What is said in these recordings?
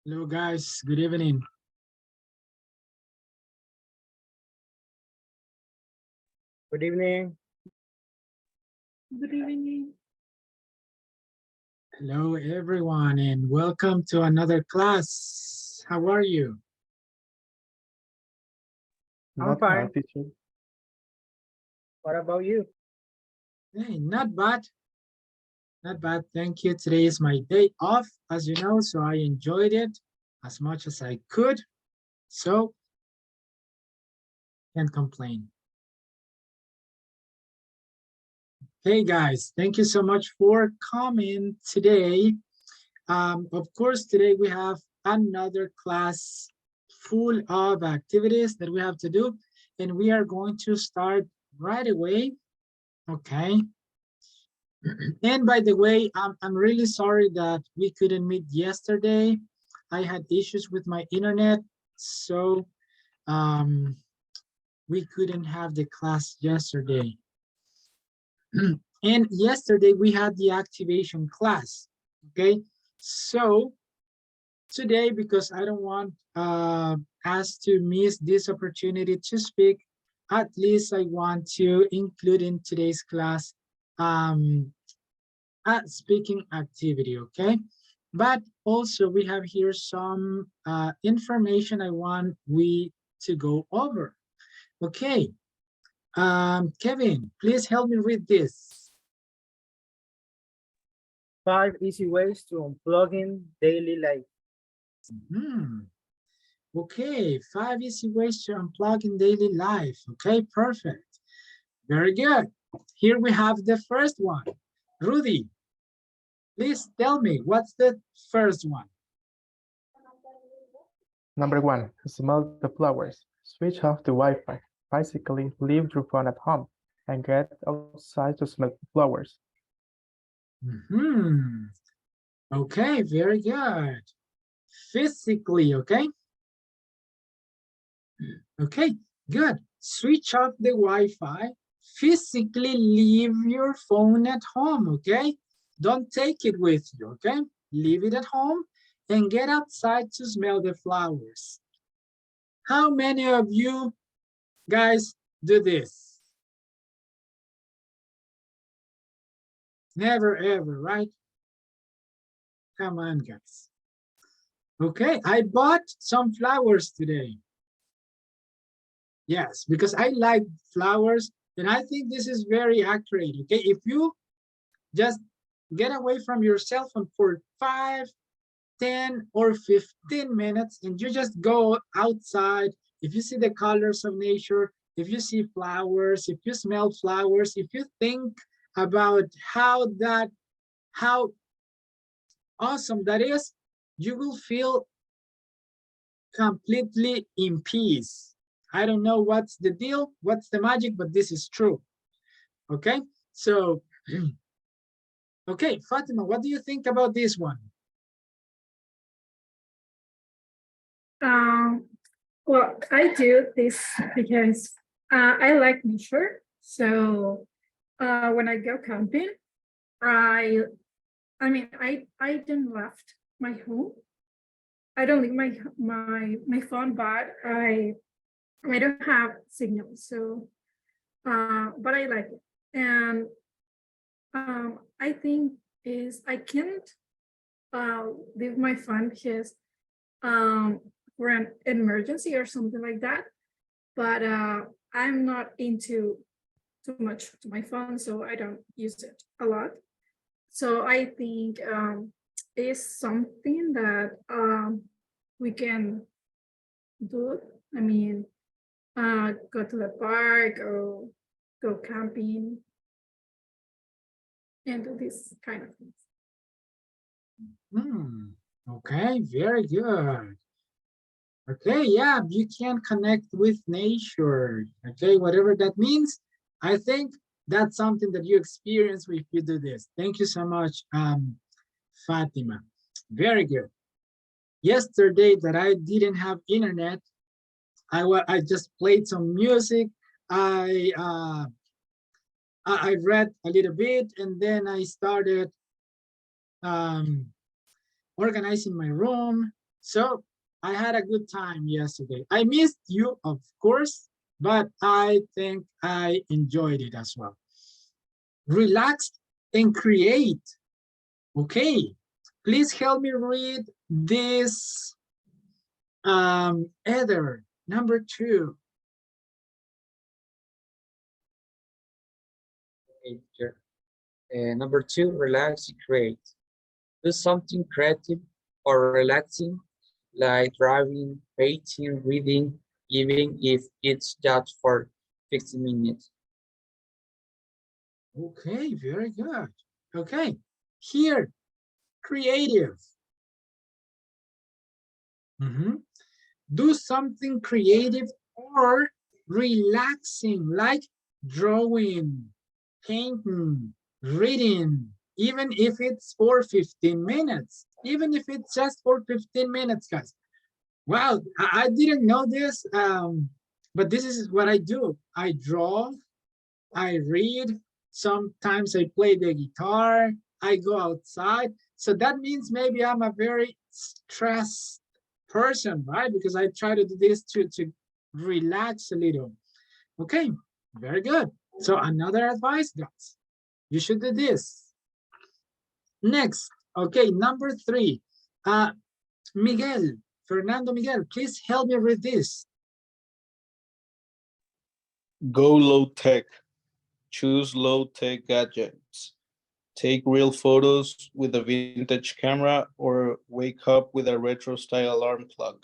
Hello guys, good evening. Good evening. Good evening. Hello everyone and welcome to another class. How are you? I'm Not bad, fine. teacher. What about you? Hey, not bad. Not bad, thank you. Today is my day off, as you know, so I enjoyed it as much as I could. So, can't complain. Hey guys, thank you so much for coming today. Of course, today we have another class full of activities that we have to do, and we are going to start right away. Okay. And by the way, I'm really sorry that we couldn't meet yesterday. I had issues with my internet, so we couldn't have the class yesterday. And yesterday we had the activation class. Okay, so today, because I don't want us to miss this opportunity to speak, at least I want to include in today's class a speaking activity, okay? But also we have here some information I want we to go over. Okay, Kevin, please help me read this. 5 easy ways to unplugging daily life. Okay, 5 easy ways to unplug in daily life. Okay, perfect. Very good. Here we have the first one. Rudy, please tell me, what's the first one? Number 1, smell the flowers. Switch off the Wi-Fi. Basically, leave your phone at home and get outside to smell the flowers. Okay, very good. Physically, okay? Okay, good. Switch off the Wi-Fi. Physically leave your phone at home, okay? Don't take it with you, okay? Leave it at home and get outside to smell the flowers. How many of you guys do this? Never ever, right? Come on, guys. Okay, I bought some flowers today. Yes, because I like flowers, and I think this is very accurate, okay? If you just get away from your cell phone for 5, 10, or 15 minutes, and you just go outside, if you see the colors of nature, if you see flowers, if you smell flowers, if you think about how awesome that is, you will feel completely in peace. I don't know what's the deal, what's the magic, but this is true. Okay, so, okay, Fatima, what do you think about this one? Well, I do this because I like nature. So when I go camping, I don't left my home. I don't leave my phone, but I don't have signal. So but I like it. And I think is I can't leave my phone because for an emergency or something like that. But I'm not into too much to my phone, so I don't use it a lot. So I think is something that we can do. I mean, go to the park or go camping and do this kind of things. Okay, very good. Okay, yeah, you can connect with nature. Okay, whatever that means. I think that's something that you experience if you do this. Thank you so much, Fatima. Very good. Yesterday that I didn't have internet, I just played some music. I read a little bit, and then I started organizing my room. So I had a good time yesterday. I missed you, of course, but I think I enjoyed it as well. Relax and create. Okay, please help me read this Heather, number 2. Okay, sure. Number 2, relax and create. Do something creative or relaxing, like driving, painting, reading, even if it's just for 15 minutes. Okay, very good. Okay, here, creative. Do something creative or relaxing, like drawing, painting, reading, even if it's for 15 minutes, even if it's just for 15 minutes, guys. Wow, I didn't know this, but this is what I do. I draw, I read, sometimes I play the guitar, I go outside. So that means maybe I'm a very stressed person, right? Because I try to do this to relax a little. Okay, very good. So another advice, guys, you should do this. Next, okay, number 3. Miguel, Fernando Miguel, please help me with this. Go low tech. Choose low tech gadgets. Take real photos with a vintage camera or wake up with a retro style alarm clock.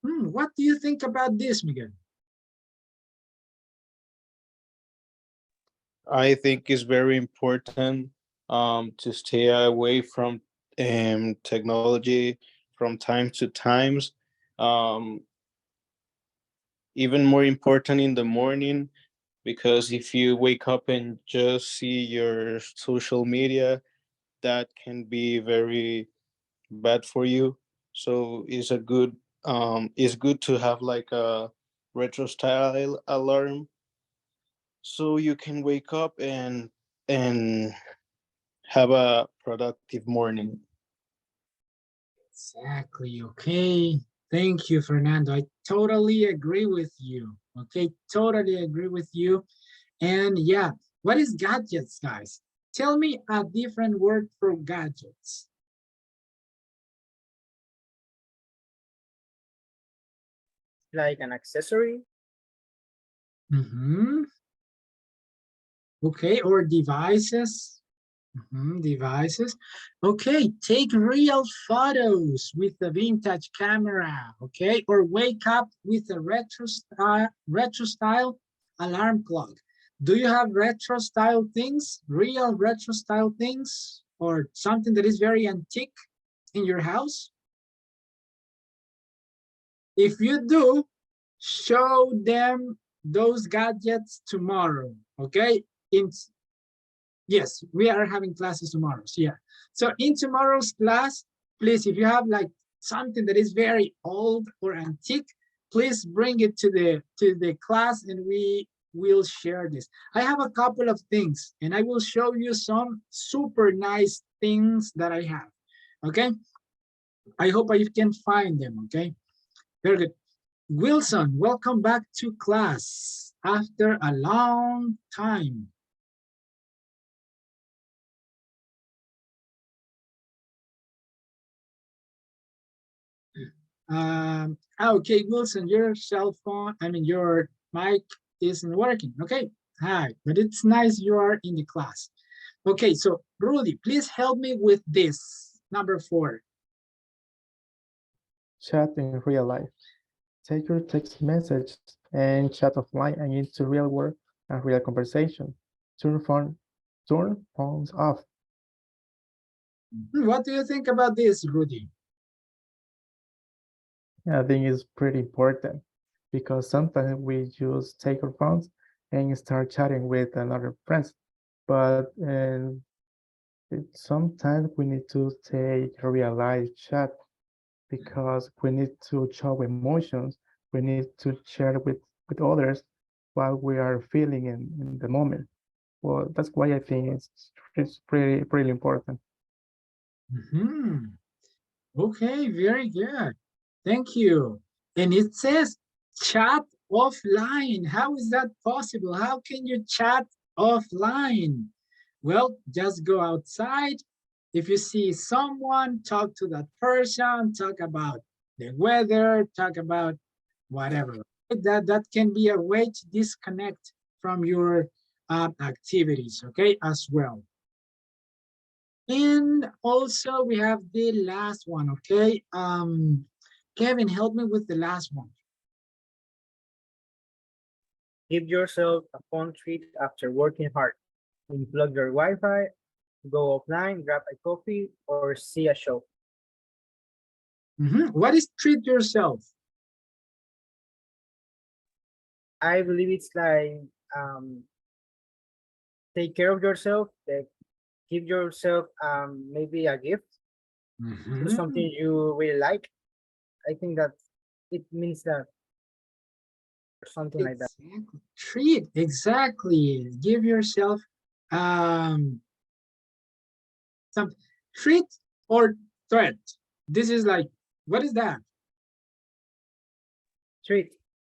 What do you think about this, Miguel? I think it's very important to stay away from technology from time to times. Um, Even more important in the morning, because if you wake up and just see your social media, that can be very bad for you. So it's good to have like a retro style alarm so you can wake up and have a productive morning. Exactly, okay. Thank you, Fernando. I totally agree with you. Okay, totally agree with you. And yeah, what is gadgets, guys? Tell me a different word for gadgets. Like an accessory. Okay, or devices. Devices. Okay, take real photos with a vintage camera, okay? Or wake up with a retro style alarm clock. Do you have retro style things, real retro style things, or something that is very antique in your house? If you do, show them those gadgets tomorrow, okay? Yes, we are having classes tomorrow. So yeah. So in tomorrow's class, please, if you have like something that is very old or antique, please bring it to the class and we will share this. I have a couple of things and I will show you some super nice things that I have. Okay. I hope I can find them. Okay. Very good. Wilson, welcome back to class after a long time. Okay, Wilson, your cell phone, your mic isn't working. Okay, hi, but it's nice you are in the class. Okay, so Rudy, please help me with this, number 4. Chat in real life. Take your text message and chat offline and into real world and real conversation. Turn phones off. What do you think about this, Rudy? I think it's pretty important because sometimes we just take our phones and start chatting with another friends, but sometimes we need to take a real life chat because we need to show emotions. We need to share with others what we are feeling in the moment. Well, that's why I think it's pretty important. Okay, very good. Thank you. And it says chat offline. How is that possible? How can you chat offline? Well, just go outside. If you see someone, talk to that person, talk about the weather, talk about whatever. That can be a way to disconnect from your activities, okay, as well. And also we have the last one, okay? Kevin, help me with the last one. Give yourself a fun treat after working hard. Unplug your Wi-Fi, go offline, grab a coffee, or see a show. What is treat yourself? I believe it's like take care of yourself, like give yourself maybe a gift, do something you really like. I think that it means that or something like that. Exactly. Treat, exactly. Give yourself some treat or threat. This is like, what is that? Treat.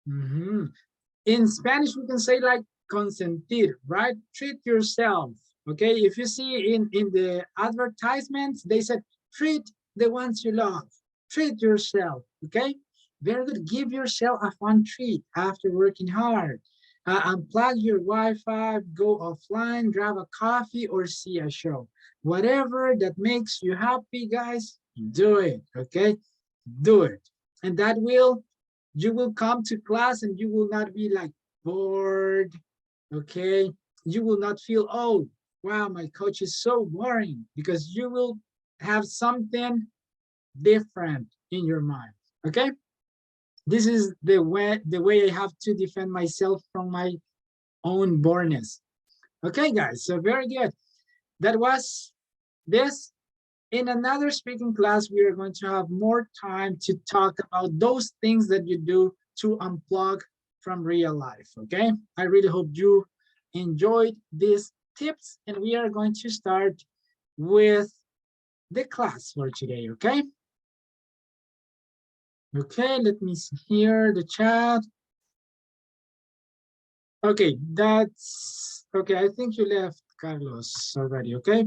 In Spanish, we can say like consentir, right? Treat yourself, okay? If you see in the advertisements, they said, treat the ones you love, treat yourself, okay? Very good, give yourself a fun treat after working hard. Unplug your Wi-Fi, go offline, grab a coffee or see a show. Whatever that makes you happy, guys, do it, okay? Do it. And that will you will come to class and you will not be like bored, okay? You will not feel, oh, wow, my coach is so boring, because you will have something different in your mind, okay? This is the way I have to defend myself from my own boredness. Okay, guys, so very good. That was this. In another speaking class, we are going to have more time to talk about those things that you do to unplug from real life, okay? I really hope you enjoyed these tips, and we are going to start with the class for today, okay? Okay, let me see here the chat. Okay, that's okay. I think you left Carlos already, okay?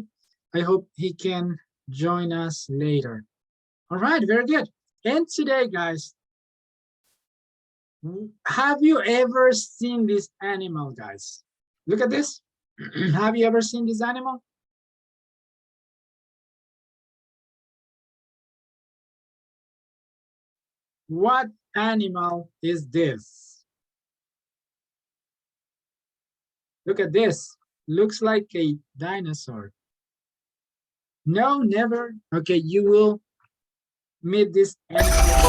I hope he can join us later. All right, very good. And today, guys, have you ever seen this animal, guys? Look at this. Have you ever seen this animal? What animal is this? Look at this. Looks like a dinosaur. No, never. Okay, you will meet this animal.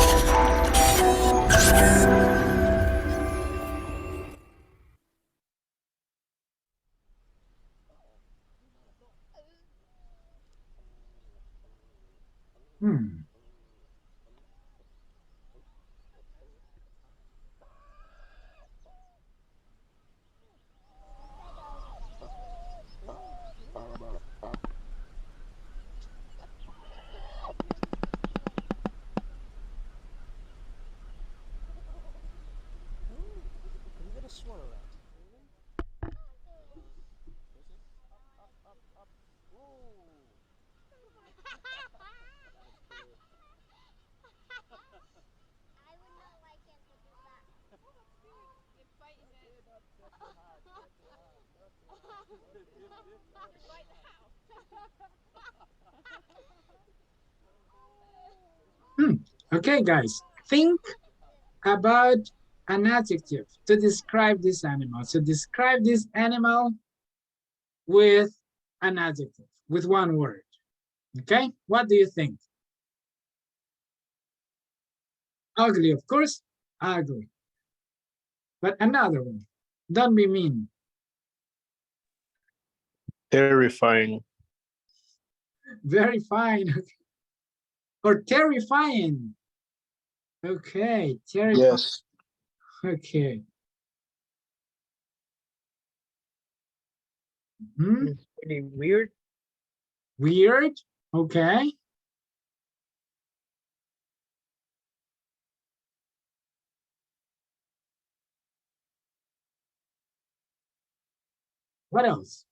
Okay, guys, think about an adjective to describe this animal. So describe this animal with an adjective, with one word. Okay, what do you think? Ugly, of course, ugly. But another one, don't be mean. Terrifying. Very fine. Or terrifying. Okay, terrifying. Yes. Okay. It's pretty weird. Weird. Okay. What else?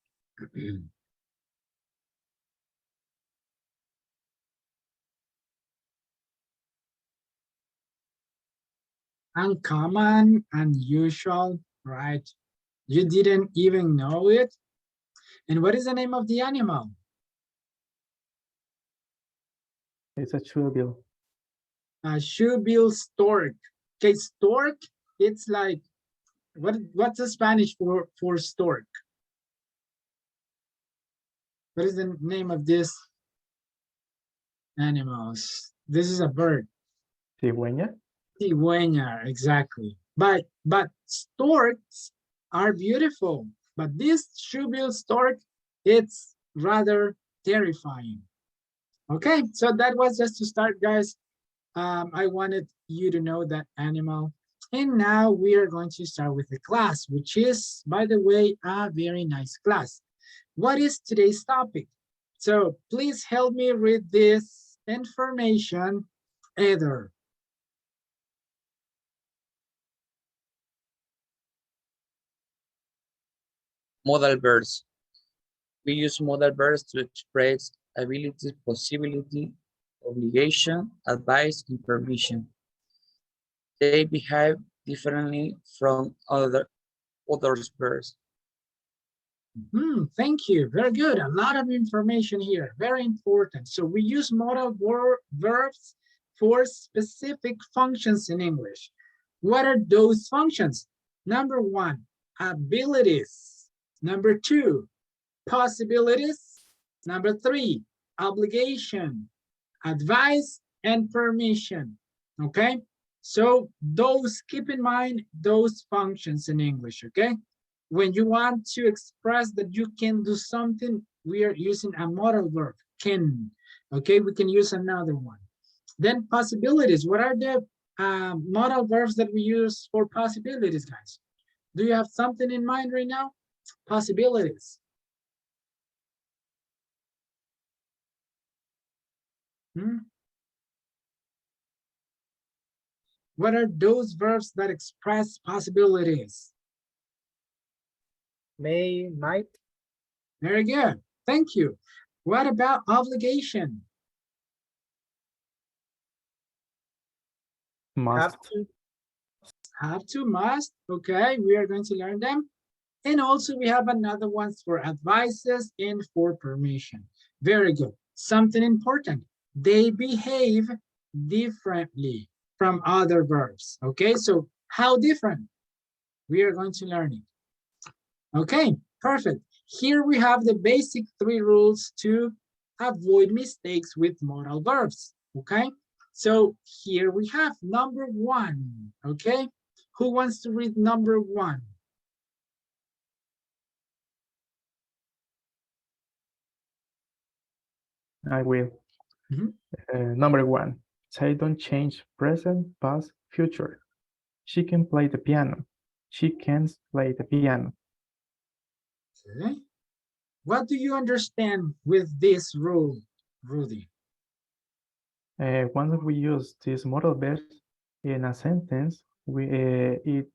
Uncommon, unusual, right? You didn't even know it. And what is the name of the animal? It's a shoebill. Shoebill stork. Okay, stork, it's like, what's the Spanish for stork? What is the name of this animals? This is a bird. Cigüeña. Cigüeña, exactly. But storks are beautiful. But this shoebill stork, it's rather terrifying. Okay, so that was just to start, guys. I wanted you to know that animal. And now we are going to start with the class, which is, by the way, a very nice class. What is today's topic? So please help me read this information, Heather. Modal verbs. We use modal verbs to express ability, possibility, obligation, advice, and permission. They behave differently from others verbs. Thank you. Very good. A lot of information here. Very important. So we use modal verbs for specific functions in English. What are those functions? Number one, abilities. Number two, possibilities. Number three, obligation, advice, and permission. Okay? So those, keep in mind those functions in English, okay? When you want to express that you can do something, we are using a modal verb, can. Okay, we can use another one. Then possibilities. What are the modal verbs that we use for possibilities, guys? Do you have something in mind right now? Possibilities. What are those verbs that express possibilities? May, might. Very good. Thank you. What about obligation? Must. Have to. Have to, must. Okay, we are going to learn them. And also we have another one for advices and for permission. Very good. Something important. They behave differently from other verbs. Okay, so how different? We are going to learn it. Okay, perfect. Here we have the basic 3 rules to avoid mistakes with modal verbs. Okay, so here we have number 1. Okay, who wants to read number 1? I will. Number 1, say don't change present, past, future. She can play the piano. She can't play the piano. Okay. What do you understand with this rule, Rudy? Once we use these modal verbs in a sentence, it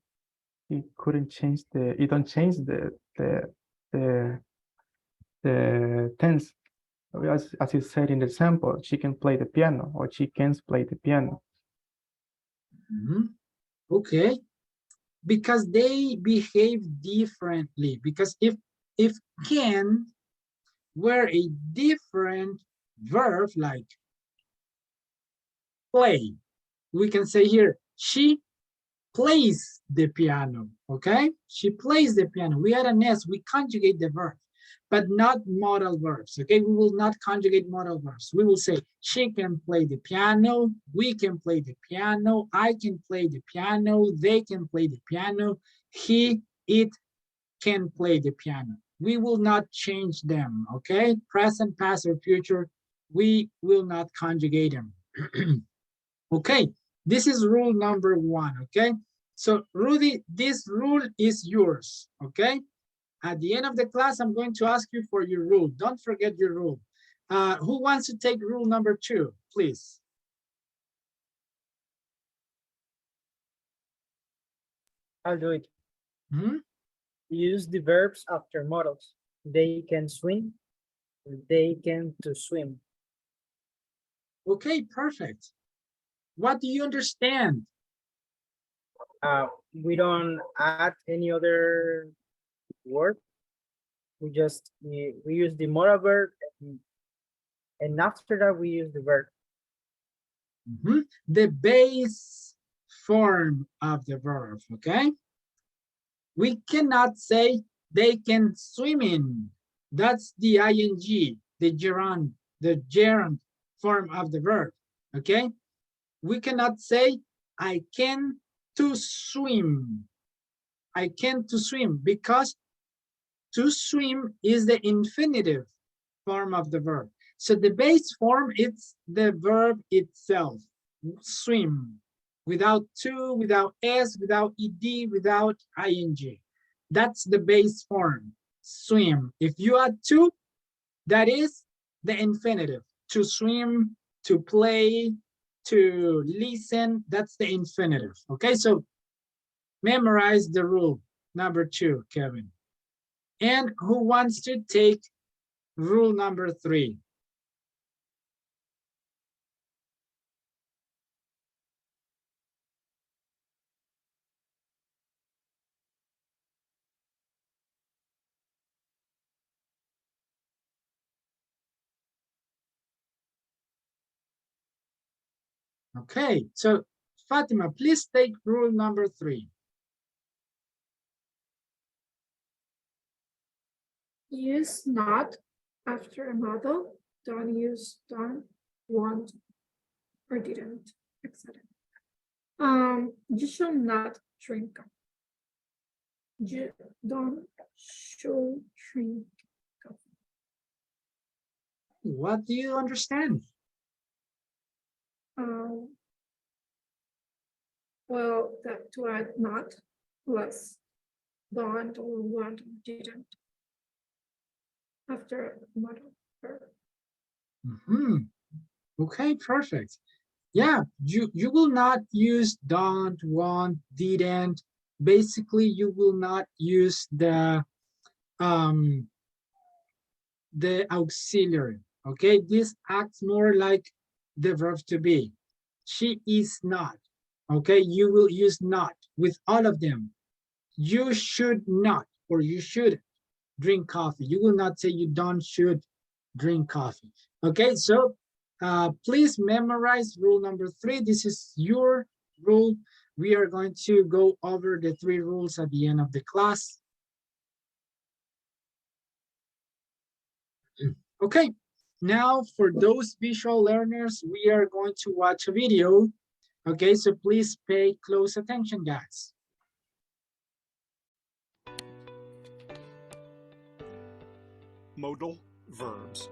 couldn't change it don't change the tense. As it said in the example, she can play the piano or she can't play the piano. Okay, because they behave differently. Because if can were a different verb like play, we can say here, she plays the piano, okay? She plays the piano. We add an S, we conjugate the verb, but not modal verbs, okay? We will not conjugate modal verbs. We will say, she can play the piano, we can play the piano, I can play the piano, they can play the piano, he, it can play the piano. We will not change them, okay? Present, past, or future, we will not conjugate them. Okay, this is rule number 1, okay? So Rudy, this rule is yours, okay? At the end of the class, I'm going to ask you for your rule. Don't forget your rule. Who wants to take rule number 2, please? I'll do it. Use the verbs after modals. They can swim. They can to swim. Okay, perfect. What do you understand? We don't add any other word. We use the modal verb, and after that we use the verb. The base form of the verb, okay? We cannot say they can swim in. That's the ing, the gerund form of the verb, okay? We cannot say I can to swim. I can to swim because to swim is the infinitive form of the verb. So the base form, it's the verb itself, swim, without to, without s, without ed, without ing. That's the base form, swim. If you add to, that is the infinitive. To swim, to play, to listen, that's the infinitive. Okay, so memorize the rule number 2, Kevin. And who wants to take rule number 3? Okay, so Fatima, please take rule number 3. Use not after a model. Don't use don't, want, or didn't, etc. You shall not drink. You don't should drink coffee. What do you understand? Well, that to add not plus don't or want or didn't after model verb. Okay, perfect. Yeah, you will not use don't, want, didn't. Basically, you will not use the auxiliary. Okay, this acts more like the verb to be. She is not. Okay, you will use not with all of them. You should not, or you should drink coffee. You will not say you don't should drink coffee. Okay, so please memorize rule number 3. This is your rule. We are going to go over the 3 rules at the end of the class. Okay, now for those visual learners, we are going to watch a video. Okay, so please pay close attention, guys. Modal verbs.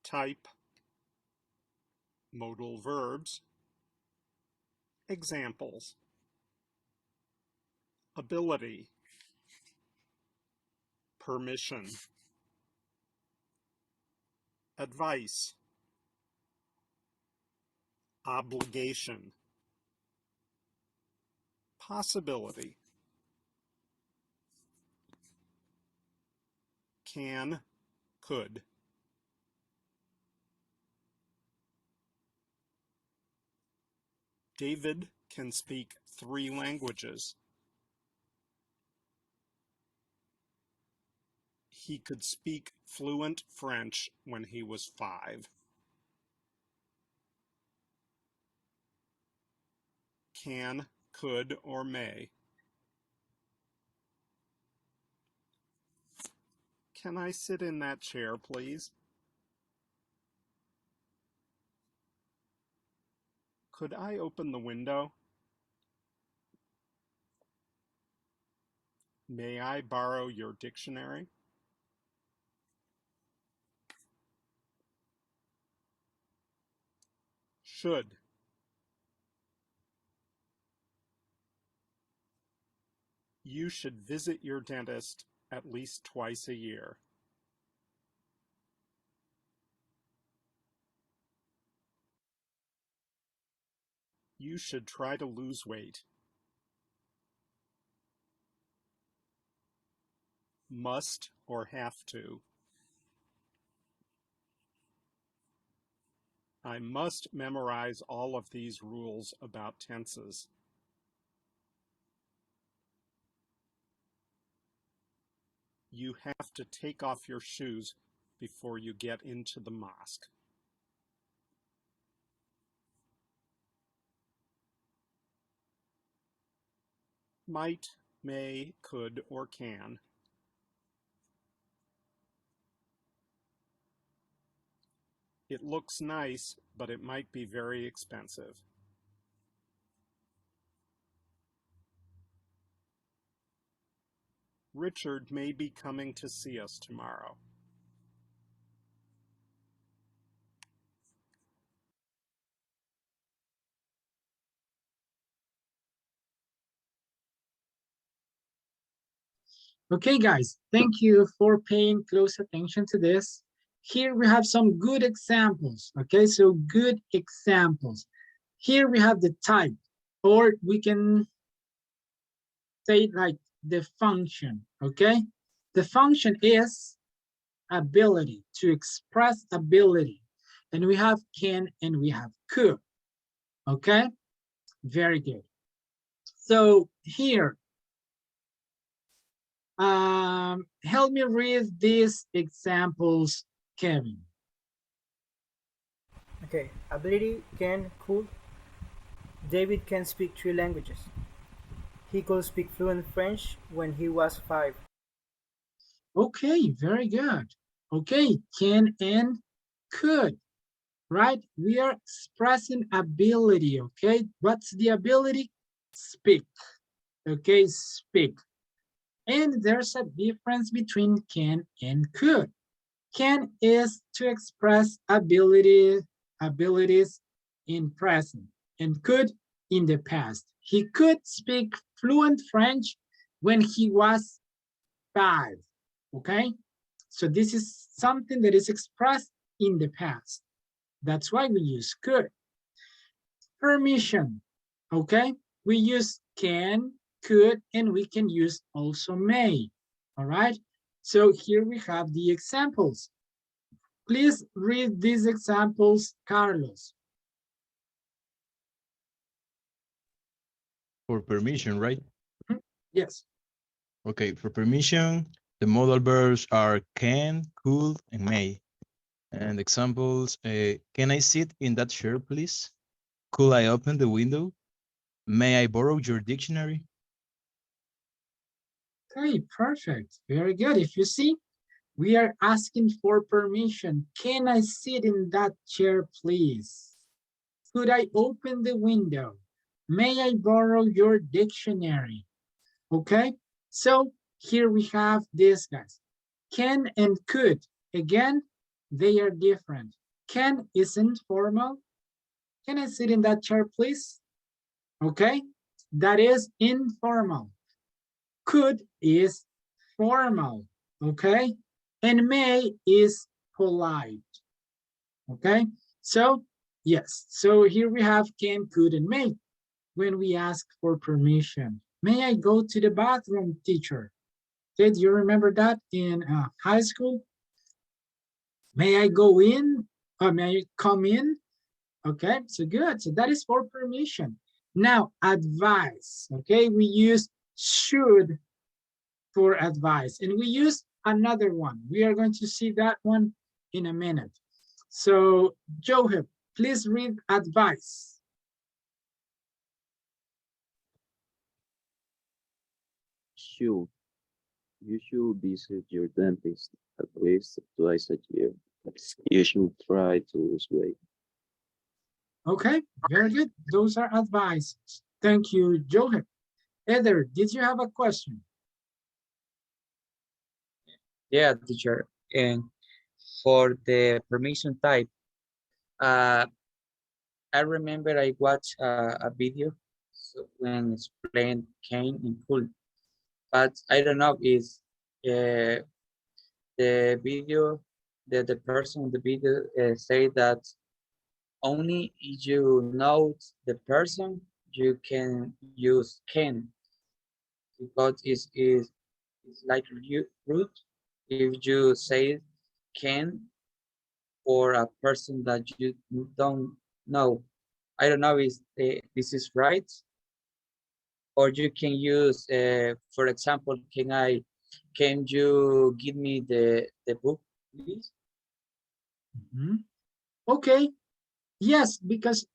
Type modal verbs. Examples: ability, permission, advice, obligation, possibility, can, could. David can speak 3 languages. He could speak fluent French when he was 5. Can, could, or may. Can I sit in that chair, please? Could I open the window? May I borrow your dictionary? Should. You should visit your dentist at least twice a year. You should try to lose weight. Must or have to. I must memorize all of these rules about tenses. You have to take off your shoes before you get into the mosque. Might, may, could, or can. It looks nice, but it might be very expensive. Richard may be coming to see us tomorrow. Okay, guys, thank you for paying close attention to this. Here we have some good examples, okay? So good examples. Here we have the type, or we can say it like the function, okay? The function is ability, to express ability. And we have can and we have could, okay? Very good. So here, help me read these examples, Kevin. Okay, ability can, could. David can speak 3 languages. He could speak fluent French when he was 5. Okay, very good. Okay, can and could, right? We are expressing ability, okay? What's the ability? Speak, okay, speak. And there's a difference between can and could. Can is to express abilities in present, and could in the past. He could speak fluent French when he was 5, okay? So this is something that is expressed in the past. That's why we use could. Permission, okay? We use can, could, and we can use also may, all right? So here we have the examples. Please read these examples, Carlos. For permission, right? Yes. Okay, for permission, the modal verbs are can, could, and may. And examples, can I sit in that chair, please? Could I open the window? May I borrow your dictionary? Okay, perfect. Very good. If you see, we are asking for permission. Can I sit in that chair, please? Could I open the window? May I borrow your dictionary? Okay, so here we have these guys. Can and could. Again, they are different. Can is informal. Can I sit in that chair, please? Okay, that is informal. Could is formal, okay? And may is polite, okay? So, yes, so here we have can, could, and may when we ask for permission. May I go to the bathroom, teacher? Okay, do you remember that in high school? May I go in? Or may I come in? Okay, so good. So that is for permission. Now, advice. Okay, we use should for advice, and we use another one. We are going to see that one in a minute. So, Joheb, please read advice. Should. You should visit your dentist at least twice a year. You should try to lose weight. Okay, very good. Those are advices. Thank you, Joheb. Heather, did you have a question? Yeah, teacher. And for the permission type, I remember I watched a video when explained can and could, but I don't know if uh, the video, the person in the video say that only if you know the person, you can use can, because it's like rude if you say can for a person that you don't know. I don't know if this is right, or you can use, for example, can you give me the book, please? Mhm. Okay, yes, because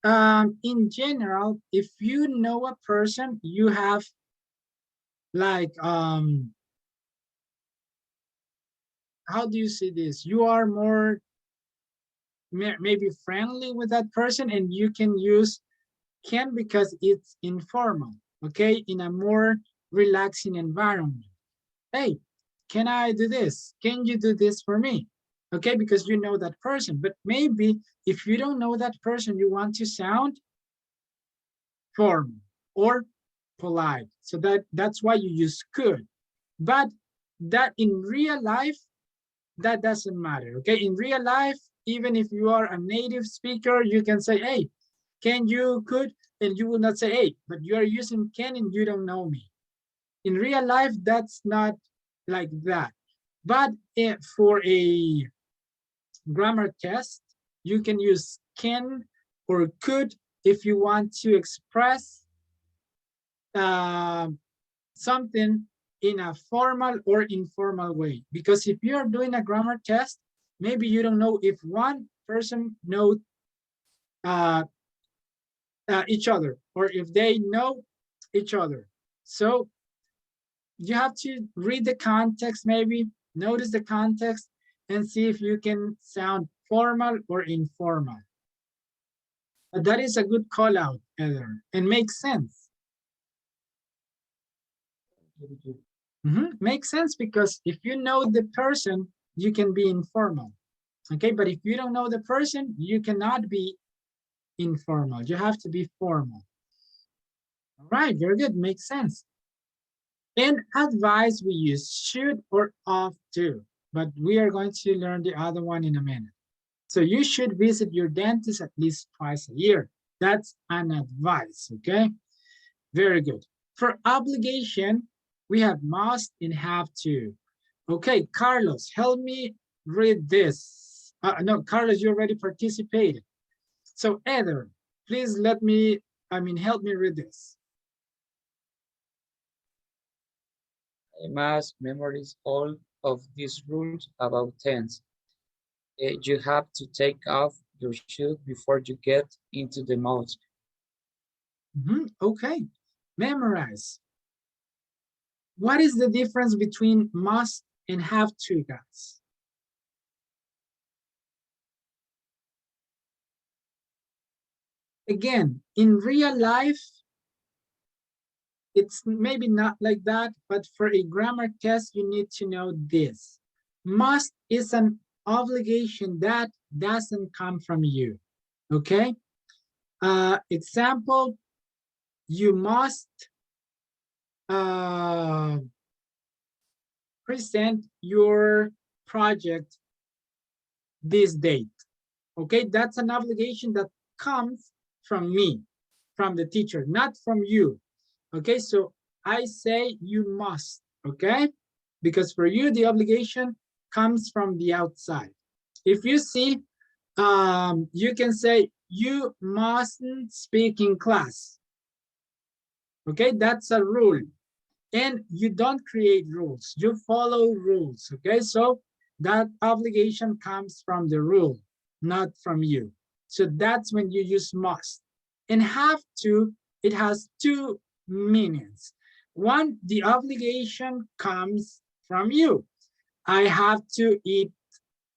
in general, if you know a person, you have like, how do you say this? You are more maybe friendly with that person, and you can use can because it's informal, okay, in a more relaxing environment. Hey, can I do this? Can you do this for me? Okay, because you know that person. But maybe if you don't know that person, you want to sound formal or polite. So that's why you use could. But that in real life, that doesn't matter. Okay, in real life, even if you are a native speaker, you can say, hey, can you could, and you will not say, hey, but you are using can and you don't know me. In real life, that's not like that. But for a grammar test, you can use can or could if you want to express something in a formal or informal way. Because if you're doing a grammar test, maybe you don't know if one person knows uh, each other or if they know each other. So you have to read the context, maybe notice the context and see if you can sound formal or informal. But that is a good call out, Heather, and makes sense. Makes sense because if you know the person, you can be informal. Okay, but if you don't know the person, you cannot be informal. You have to be formal. All right, very good, makes sense. In advice, we use should or ought to, but we are going to learn the other one in a minute. So you should visit your dentist at least twice a year. That's an advice, okay? Very good. For obligation, we have must and have to. Okay, Carlos, help me read this. No, Carlos, you already participated. So Heather, please help me read this. I must memorize all of these rules about tense. You have to take off your shoes before you get into the mosque. Okay, memorize. What is the difference between must and have to, guys? Again, in real life, it's maybe not like that, but for a grammar test, you need to know this. Must is an obligation that doesn't come from you, okay? Example, you must present your project this date, okay? That's an obligation that comes from me, from the teacher, not from you. Okay, so I say you must, okay? Because for you, the obligation comes from the outside. If you see, you can say, you mustn't speak in class. Okay, that's a rule. And you don't create rules, you follow rules, okay? So that obligation comes from the rule, not from you. So that's when you use must. And have to, it has two meanings. One, the obligation comes from you. I have to eat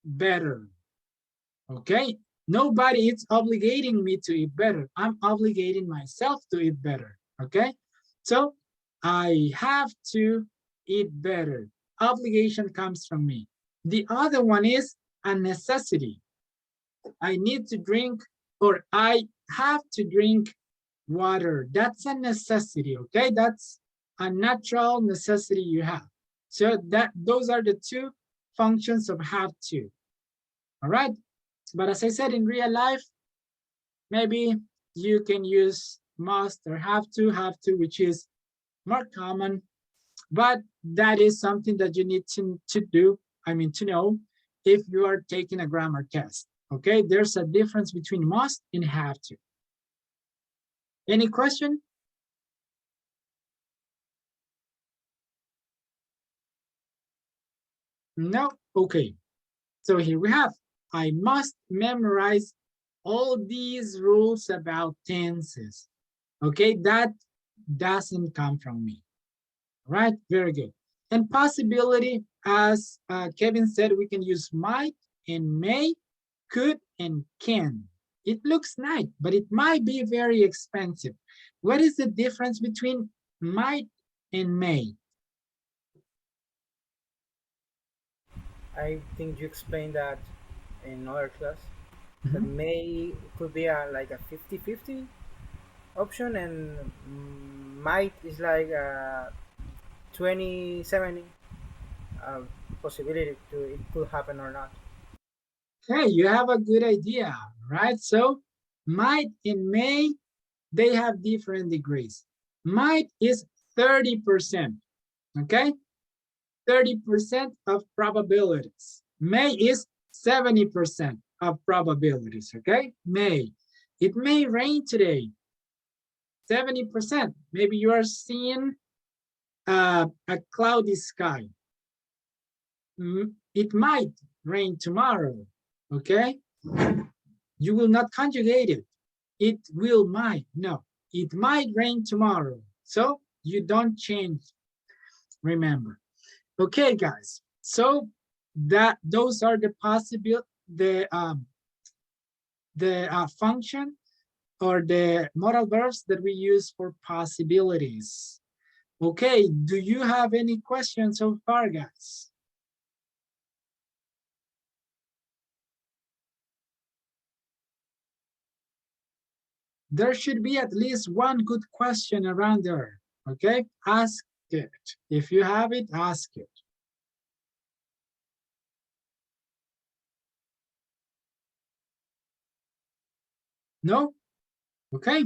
better, okay? Nobody is obligating me to eat better. I'm obligating myself to eat better, okay? So I have to eat better. Obligation comes from me. The other one is a necessity. I need to drink, or I have to drink water. That's a necessity, okay? That's a natural necessity you have. So those are the two functions of have to. All right. But as I said, in real life, maybe you can use must or have to, which is more common. But that is something that you need to do, to know if you are taking a grammar test. Okay, there's a difference between must and have to. Any question? No? Okay. So here we have, I must memorize all these rules about tenses. Okay, that doesn't come from me. Right, very good. And possibility, as Kevin said, we can use might and may, could and can. It looks nice, but it might be very expensive. What is the difference between might and may? I think you explained that in another class. That may could be like a 50-50 option, and might is like a 20-70 uh, possibility to it could happen or not. Okay, you have a good idea, right? So might and may, they have different degrees. Might is 30%, okay? 30% of probabilities. May is 70% of probabilities, okay? May. It may rain today, 70%. Maybe you are seeing a cloudy sky. It might rain tomorrow, okay? You will not conjugate it. It will might, no. It might rain tomorrow. So you don't change, remember. Okay, guys. So those are the possible, the function or the modal verbs that we use for possibilities. Okay, do you have any questions so far, guys? There should be at least one good question around there, okay? Ask it. If you have it, ask it. No? Okay,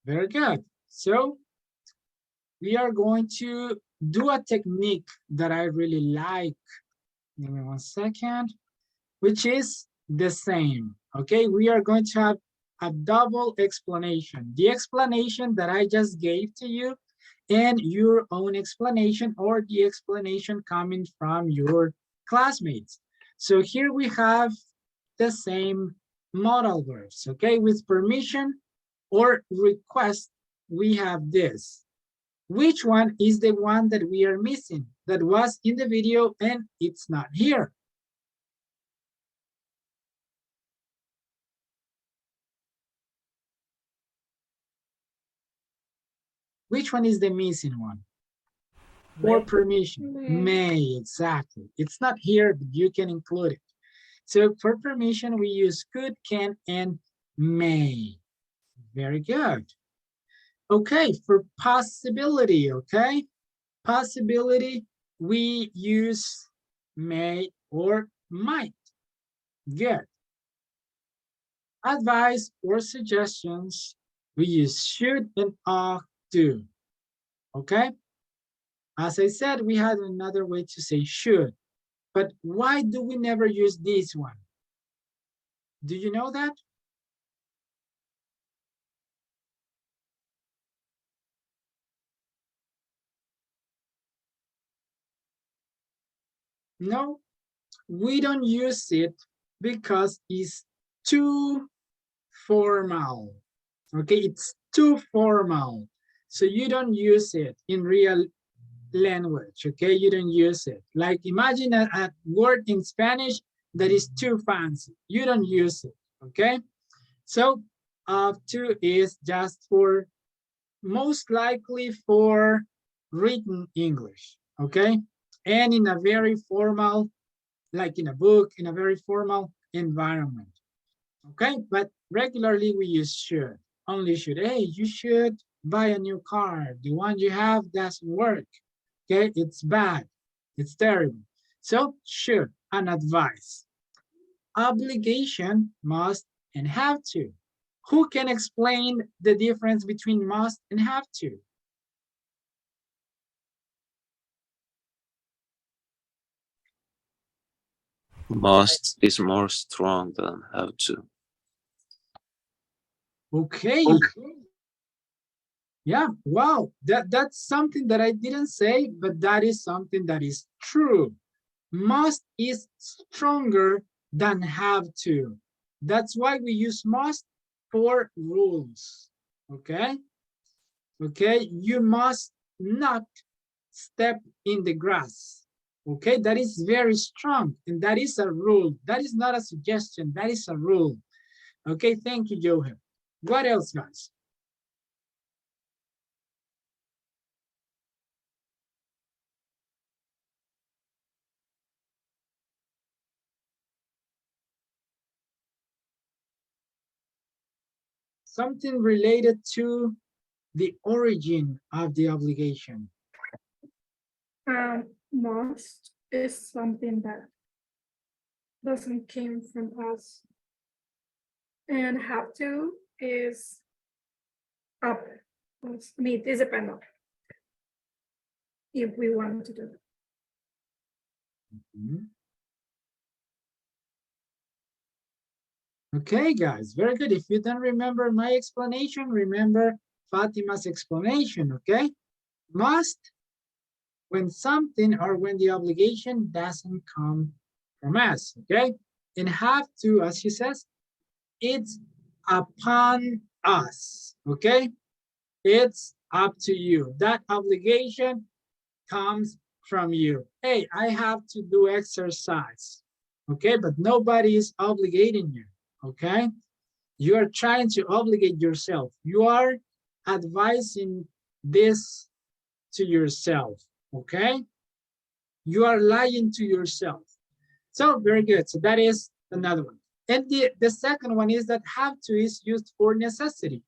very good. So we are going to do a technique that I really like. Give me 1 second, which is the same. Okay, we are going to have a double explanation. The explanation that I just gave to you and your own explanation, or the explanation coming from your classmates. So here we have the same modal verbs, okay? With permission or request, we have this. Which one is the one that we are missing that was in the video and it's not here? Which one is the missing one? For May. permission, may, exactly. It's not here, but you can include it. So for permission, we use could, can, and may. Very good. Okay, for possibility, okay? Possibility, we use may or might. Good. Advice or suggestions, we use should and ought to. Okay? As I said, we had another way to say should, but why do we never use this one? Do you know that? No, we don't use it because it's too formal. Okay, it's too formal. So you don't use it in real language, okay? You don't use it. Like imagine a word in Spanish that is too fancy. You don't use it, okay? So to is just for, most likely for written English, okay? And in a very formal, like in a book, in a very formal environment, okay? But regularly we use should, only should. Hey, you should buy a new car. The one you have doesn't work, okay? It's bad. It's terrible. So should and advise. Obligation, must, and have to. Who can explain the difference between must and have to? Must is more strong than have to. Okay. Yeah, wow, that's something that I didn't say, but that is something that is true. Must is stronger than have to. That's why we use must for rules, okay? Okay, you must not step in the grass, okay? That is very strong, and that is a rule. That is not a suggestion, that is a rule. Okay, thank you, Johan. What else, guys? Something related to the origin of the obligation. Must is something that doesn't came from us, and have to is up. I mean, it depends on if we want to do it. Mhm. Okay, guys, very good. If you don't remember my explanation, remember Fatima's explanation, okay? Must, when something or when the obligation doesn't come from us, okay? And have to, as she says, it's upon us, okay? It's up to you. That obligation comes from you. Hey, I have to do exercise, okay? But nobody is obligating you, okay? You are trying to obligate yourself. You are advising this to yourself, okay? You are lying to yourself. So very good. So that is another one. And the second one is that have to is used for necessity.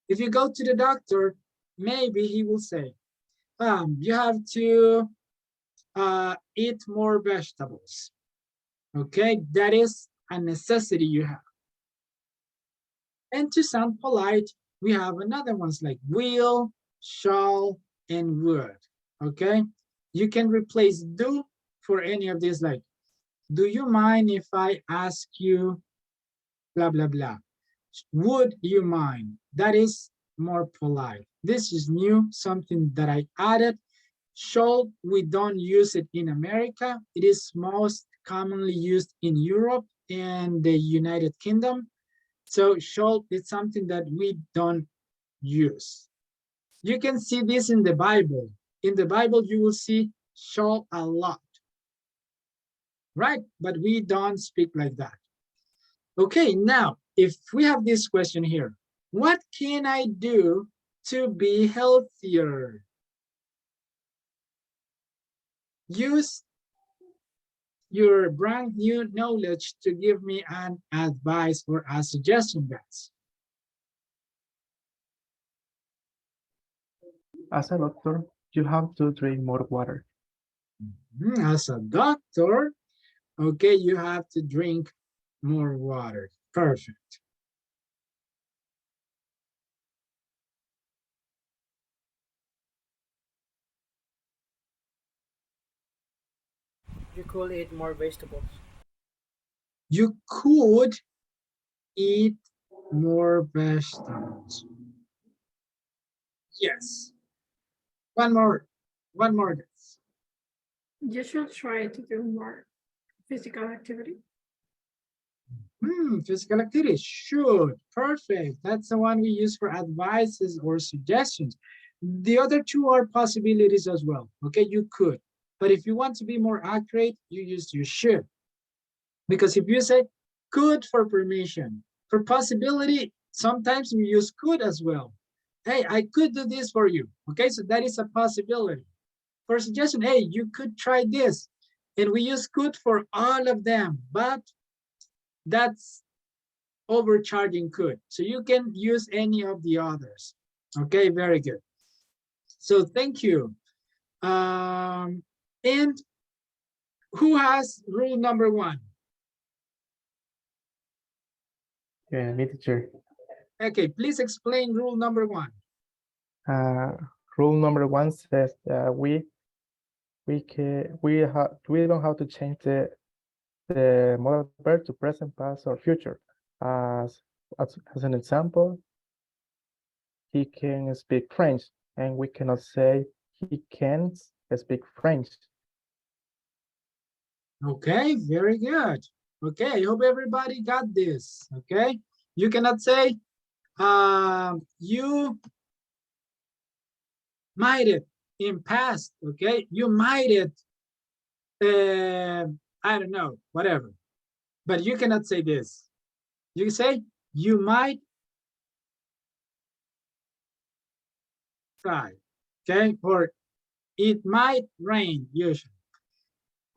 If you go to the doctor, maybe he will say, you have to eat more vegetables. Okay, that is a necessity you have. And to sound polite, we have another ones like will, shall, and would. Okay, you can replace do for any of these, like, do you mind if I ask you blah, blah, blah? Would you mind? That is more polite. This is new, something that I added. Shall, we don't use it in America. It is most commonly used in Europe and the United Kingdom. So shall is something that we don't use. You can see this in the Bible. In the Bible, you will see shall a lot, right? But we don't speak like that. Okay, now, if we have this question here, what can I do to be healthier? Use your brand new knowledge to give me an advice or a suggestion, guys. As a doctor, you have to drink more water. As a doctor, okay, you have to drink more water. Perfect. You could eat more vegetables. You could eat more vegetables. Yes. One more, guys. You should try to do more physical activity. Physical activity, should, perfect. That's the one we use for advices or suggestions. The other two are possibilities as well, okay? You could, but if you want to be more accurate, you use you should. Because if you say could for permission, for possibility, sometimes we use could as well. Hey, I could do this for you, okay? So that is a possibility. For suggestion, hey, you could try this. And we use could for all of them, but that's overcharging could. So you can use any of the others. Okay, very good. So thank you. And who has rule number 1? Yeah, me teacher. Okay, please explain rule number 1. Rule number 1 says that we don't have to change the modal verb to present, past, or future. As an example, he can speak French, and we cannot say he can't speak French. Okay, very good. Okay, I hope everybody got this. Okay, you cannot say you might it in past. Okay, you might it. I don't know, whatever. But you cannot say this. You can say you might try. Okay, or it might rain usually.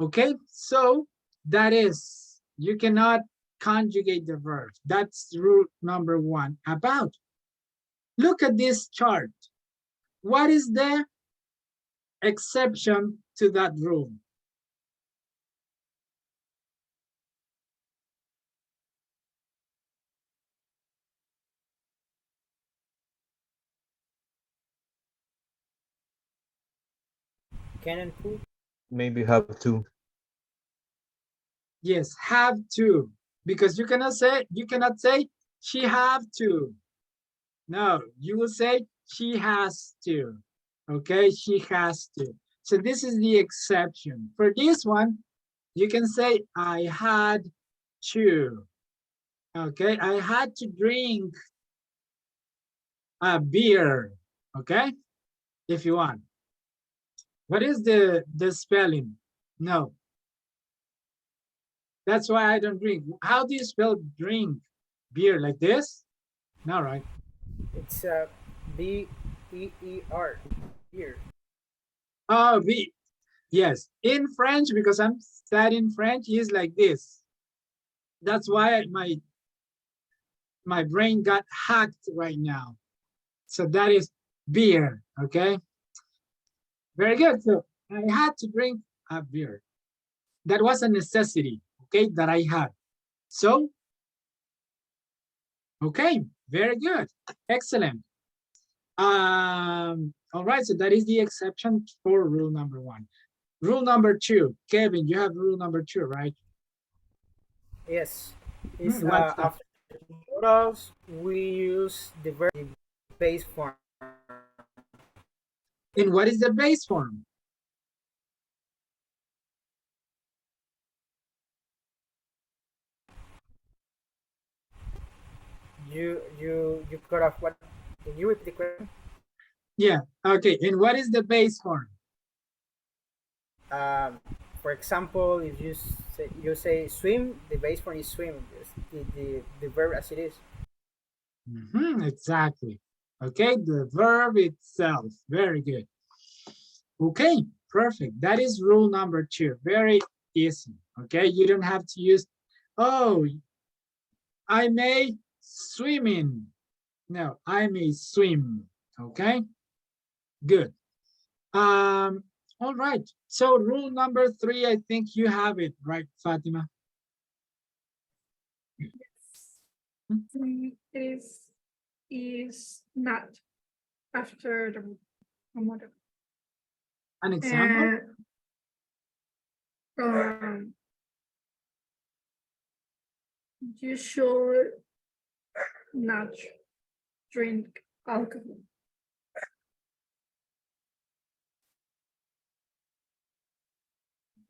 Okay, so that is, you cannot conjugate the verbs. That's rule number 1. About, look at this chart. What is the exception to that rule? Can and could. Maybe have to. Yes, have to, because you cannot say she have to. No, you will say she has to. Okay, she has to. So this is the exception. For this one, you can say I had to. Okay, I had to drink a beer. Okay, if you want. What is the spelling? No. That's why I don't drink. How do you spell drink? Beer, like this? No, right? It's B-E-E-R. Here. Oh, B. Yes, in French, because I'm studying French, is like this. That's why my brain got hacked right now. So that is beer, okay? Very good. So I had to drink a beer. That was a necessity, okay, that I had. So, okay, very good. Excellent. All right, so that is the exception for rule number 1. Rule number 2, Kevin, you have rule number 2, right? Yes. It's What's that? after modals, we use the verb in base form. And what is the base form? You cut off what? Can you repeat the question? Yeah, okay, and what is the base form? Um, for example, if you say swim, the base form is swim. The verb as it is. Exactly. Okay, the verb itself. Very good. Okay, perfect. That is rule number 2. Very easy. Okay, you don't have to use, oh, I may swim in. No, I may swim. Okay, good. All right. So rule number 3, I think you have it, right, Fatima? It is not after the model. An example? You should not drink alcohol.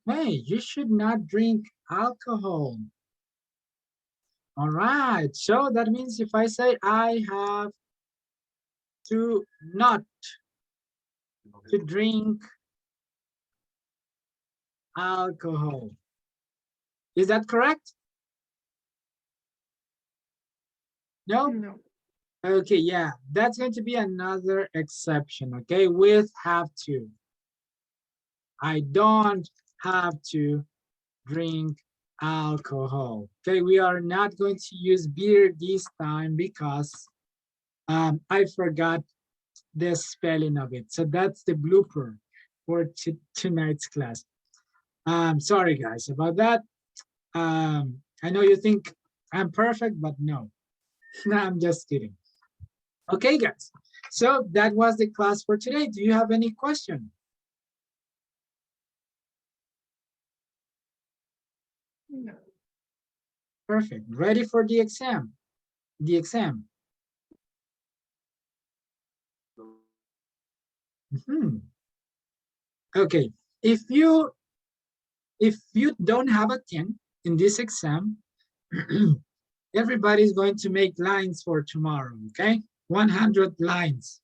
Hey, you should not drink alcohol. All right, so that means if I say I have to not to drink alcohol. Is that correct? No? No. Okay, yeah, that's going to be another exception, okay, with have to. I don't have to drink alcohol. Okay, we are not going to use beer this time because I forgot the spelling of it. So that's the blooper for tonight's class. Sorry guys about that. I know you think I'm perfect, but no, I'm just kidding. Okay, guys. So that was the class for today. Do you have any question? No. Perfect. Ready for the exam? The exam. Okay. If you don't have a 10 in this exam, everybody's going to make lines for tomorrow, okay? 100 lines.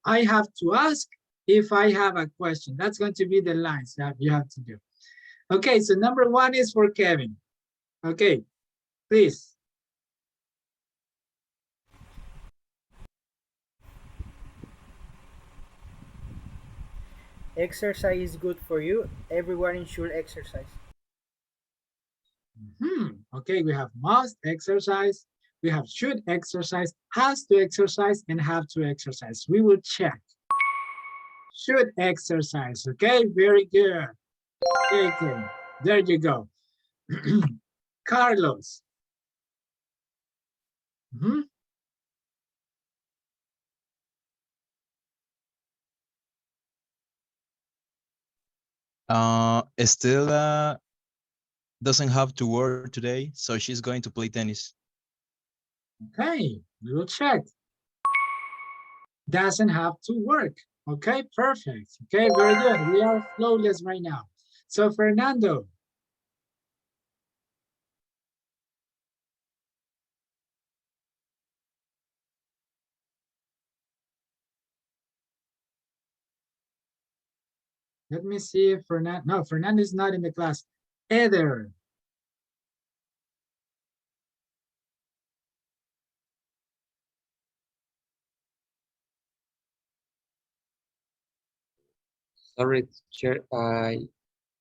I have to ask if I have a question. That's going to be the lines that you have to do. Okay, so number 1 is for Kevin. Okay, please. Exercise is good for you. Everyone should exercise. Okay, we have must exercise, we have should exercise, has to exercise, and have to exercise. We will check. Should exercise, okay? Very good. Okay, there you go. Carlos. Estela doesn't have to work today, so she's going to play tennis. Okay, we will check. Doesn't have to work. Okay, perfect. Okay, very good. We are flawless right now. So Fernando. Let me see if Fernando, no, Fernando is not in the class. Either. Sorry, teacher, I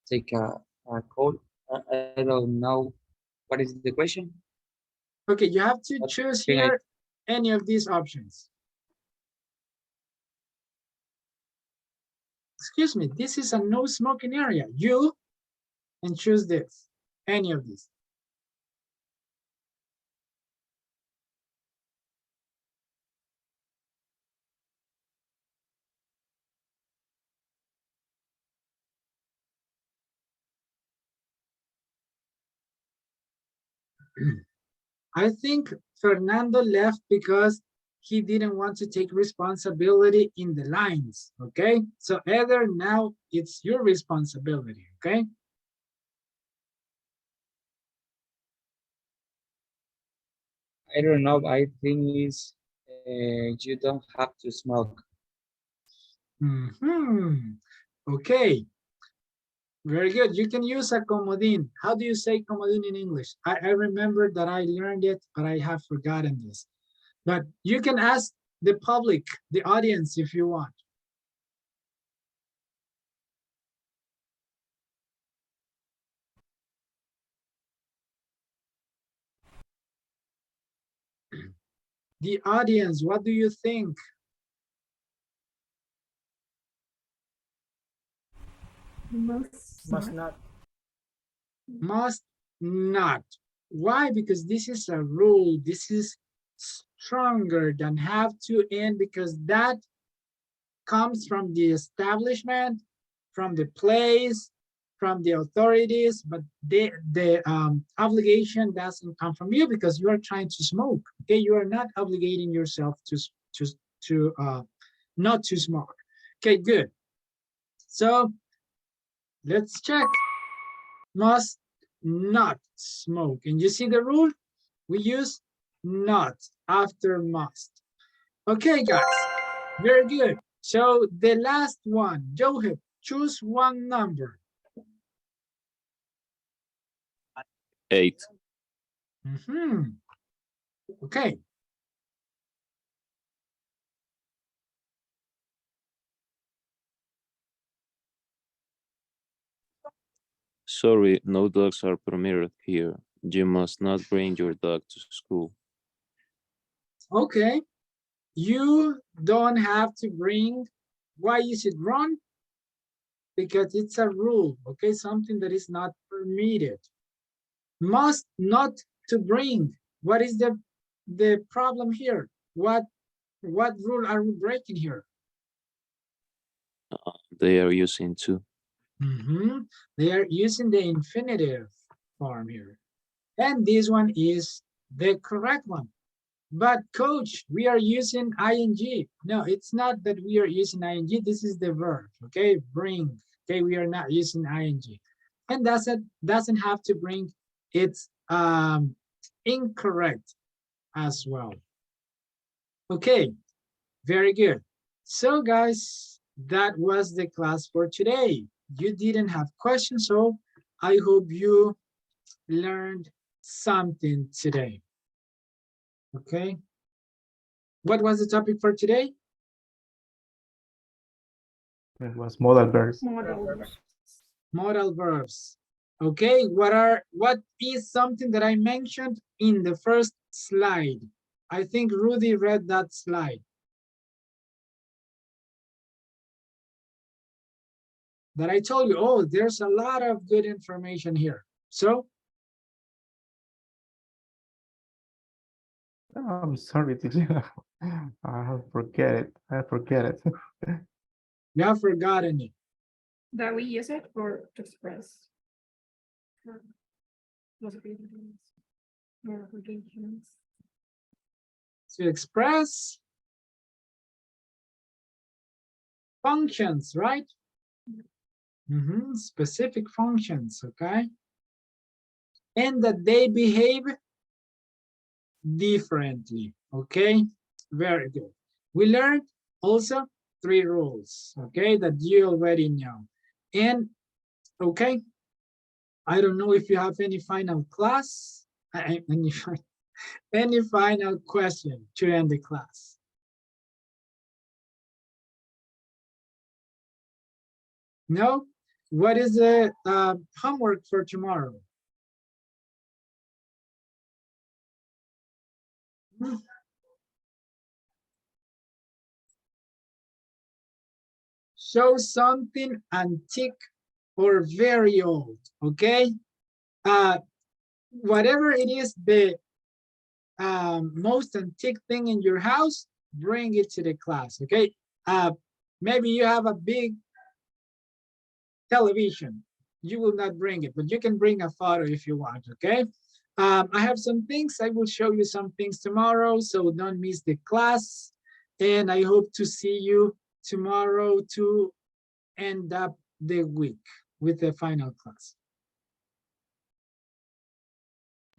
take a call. I don't know. What is the question? Okay, you have to What choose can I- here any of these options. Excuse me, this is a no smoking area. You and choose this, any of these. I think Fernando left because he didn't want to take responsibility in the lines, okay? So either now it's your responsibility, okay? I don't know. I think is you don't have to smoke. Okay, very good. You can use a comodín. How do you say comodín in English? I remember that I learned it, but I have forgotten this. But you can ask the public, the audience, if you want. The audience, what do you think? Must not. Must not. Why? Because this is a rule. This is stronger than have to and because that comes from the establishment, from the place, from the authorities, but the obligation doesn't come from you because you are trying to smoke. Okay, you are not obligating yourself to not to smoke. Okay, good. So let's check. Must not smoke. And you see the rule? We use not after must. Okay, guys, very good. So the last one, Joheb, choose one number. 8. Okay. Sorry, no dogs are permitted here. You must not bring your dog to school. Okay. You don't have to bring, why is it wrong? because it's a rule, okay? Something that is not permitted. Must not to bring. What is the problem here? What rule are we breaking here? They are using to. They are using the infinitive form here. And this one is the correct one. But coach, we are using ing. No, it's not that we are using ing. This is the verb, okay? Bring, okay? We are not using ing. And doesn't have to bring. It's incorrect as well. Okay, very good. So guys, that was the class for today. You didn't have questions, so I hope you learned something today. Okay. What was the topic for today? It was modal verbs. Models. Modal verbs. Okay, what is something that I mentioned in the first slide? I think Rudy read that slide. That I told you, oh, there's a lot of good information here. So, I'm sorry, teacher. I forget it. I forget it. you have forgotten it. That we use it for to express possibilities or obligations. To express functions, right? Specific functions, okay? And that they behave differently, okay? Very good. We learned also 3 rules, okay, that you already know. And, okay, I don't know if you have any final class, any final question to end the class. No? What is the homework for tomorrow? Show something antique or very old, okay? Whatever it is, the most antique thing in your house, bring it to the class, okay? Maybe you have a big television. You will not bring it, but you can bring a photo if you want, okay? I have some things. I will show you some things tomorrow, so don't miss the class. And I hope to see you tomorrow to end up the week with the final class.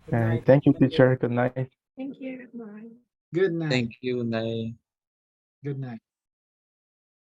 Good night. Thank you, teacher. Good night. Thank you. Bye. Good night. Thank you, Nay. Good night.